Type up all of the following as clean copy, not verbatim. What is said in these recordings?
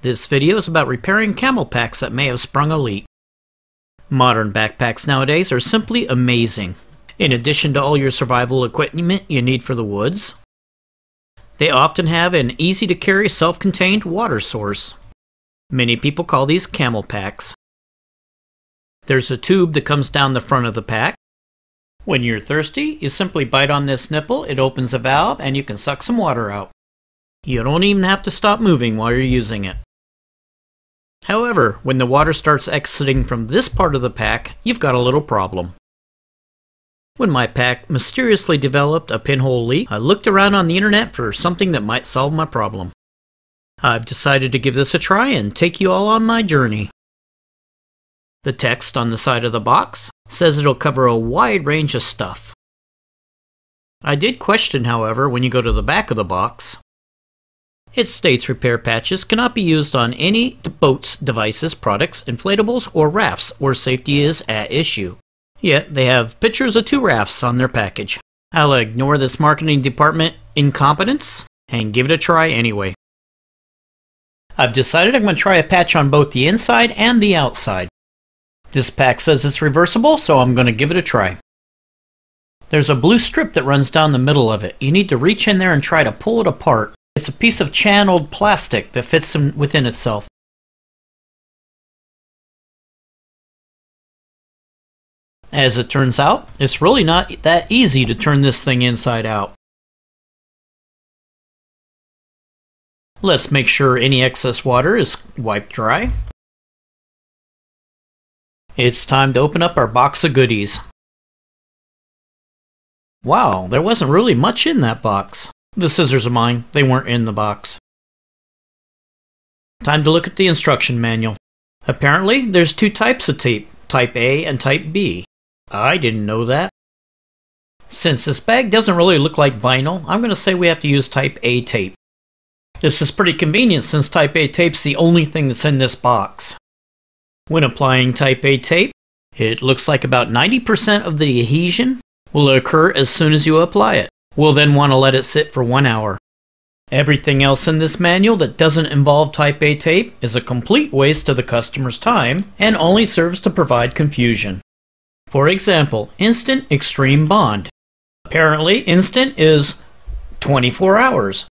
This video is about repairing camel packs that may have sprung a leak. Modern backpacks nowadays are simply amazing. In addition to all your survival equipment you need for the woods, they often have an easy-to-carry self-contained water source. Many people call these camel packs. There's a tube that comes down the front of the pack. When you're thirsty, you simply bite on this nipple, it opens a valve, and you can suck some water out. You don't even have to stop moving while you're using it. However, when the water starts exiting from this part of the pack, you've got a little problem. When my pack mysteriously developed a pinhole leak, I looked around on the internet for something that might solve my problem. I've decided to give this a try and take you all on my journey. The text on the side of the box says it'll cover a wide range of stuff. I did question, however, when you go to the back of the box. It states repair patches cannot be used on any boats, devices, products, inflatables, or rafts where safety is at issue. Yet they have pictures of 2 rafts on their package. I'll ignore this marketing department incompetence and give it a try anyway. I've decided I'm going to try a patch on both the inside and the outside. This pack says it's reversible, so I'm going to give it a try. There's a blue strip that runs down the middle of it. You need to reach in there and try to pull it apart. It's a piece of channeled plastic that fits within itself. As it turns out, it's really not that easy to turn this thing inside out. Let's make sure any excess water is wiped dry. It's time to open up our box of goodies. Wow, there wasn't really much in that box. The scissors are mine, they weren't in the box. Time to look at the instruction manual. Apparently, there's 2 types of tape, type A and type B. I didn't know that. Since this bag doesn't really look like vinyl, I'm going to say we have to use type A tape. This is pretty convenient since type A tape's the only thing that's in this box. When applying type A tape, it looks like about 90% of the adhesion will occur as soon as you apply it. We'll then want to let it sit for 1 hour. Everything else in this manual that doesn't involve type A tape is a complete waste of the customer's time and only serves to provide confusion. For example, Instant Extreme Bond. Apparently, Instant is 24 hours.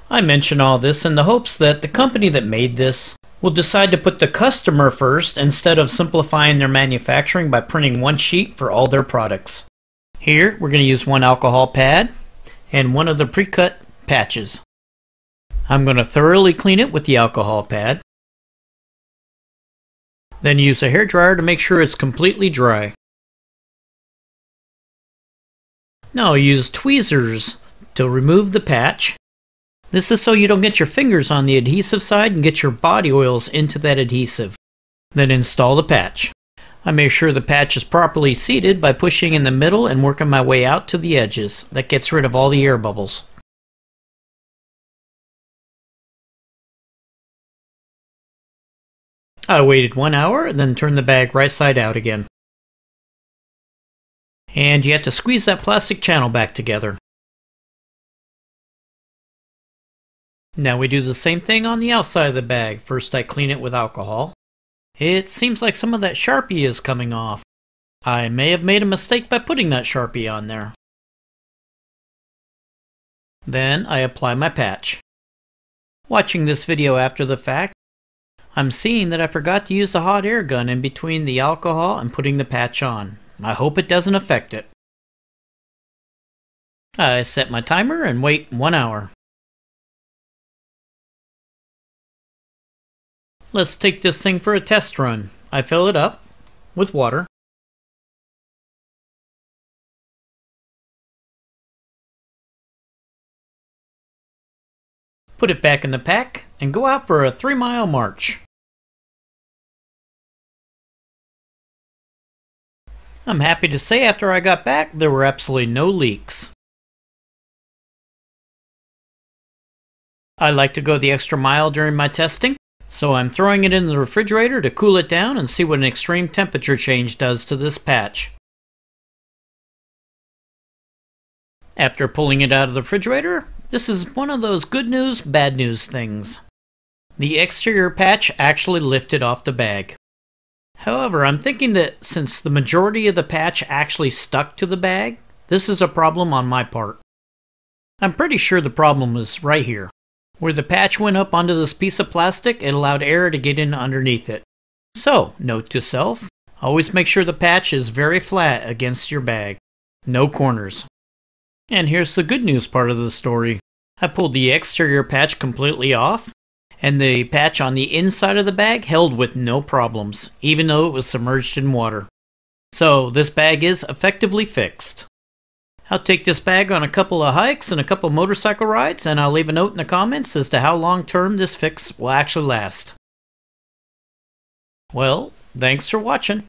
I mention all this in the hopes that the company that made this will decide to put the customer first instead of simplifying their manufacturing by printing 1 sheet for all their products. Here, we're going to use 1 alcohol pad and 1 of the pre-cut patches. I'm going to thoroughly clean it with the alcohol pad. Then use a hairdryer to make sure it's completely dry. Now use tweezers to remove the patch. This is so you don't get your fingers on the adhesive side and get your body oils into that adhesive. Then install the patch. I make sure the patch is properly seated by pushing in the middle and working my way out to the edges. That gets rid of all the air bubbles. I waited 1 hour and then turned the bag right side out again. And you have to squeeze that plastic channel back together. Now we do the same thing on the outside of the bag. First I clean it with alcohol. It seems like some of that Sharpie is coming off. I may have made a mistake by putting that Sharpie on there. Then I apply my patch. Watching this video after the fact, I'm seeing that I forgot to use the hot air gun in between the alcohol and putting the patch on. I hope it doesn't affect it. I set my timer and wait 1 hour. Let's take this thing for a test run. I fill it up with water. Put it back in the pack and go out for a 3-mile march. I'm happy to say after I got back, there were absolutely no leaks. I like to go the extra mile during my testing, so I'm throwing it in the refrigerator to cool it down and see what an extreme temperature change does to this patch. After pulling it out of the refrigerator, this is one of those good news, bad news things. The exterior patch actually lifted off the bag. However, I'm thinking that since the majority of the patch actually stuck to the bag, this is a problem on my part. I'm pretty sure the problem is right here. Where the patch went up onto this piece of plastic, it allowed air to get in underneath it. So, note to self, always make sure the patch is very flat against your bag. No corners. And here's the good news part of the story. I pulled the exterior patch completely off, and the patch on the inside of the bag held with no problems, even though it was submerged in water. So this bag is effectively fixed. I'll take this bag on a couple of hikes and a couple of motorcycle rides, and I'll leave a note in the comments as to how long term this fix will actually last. Well, thanks for watching.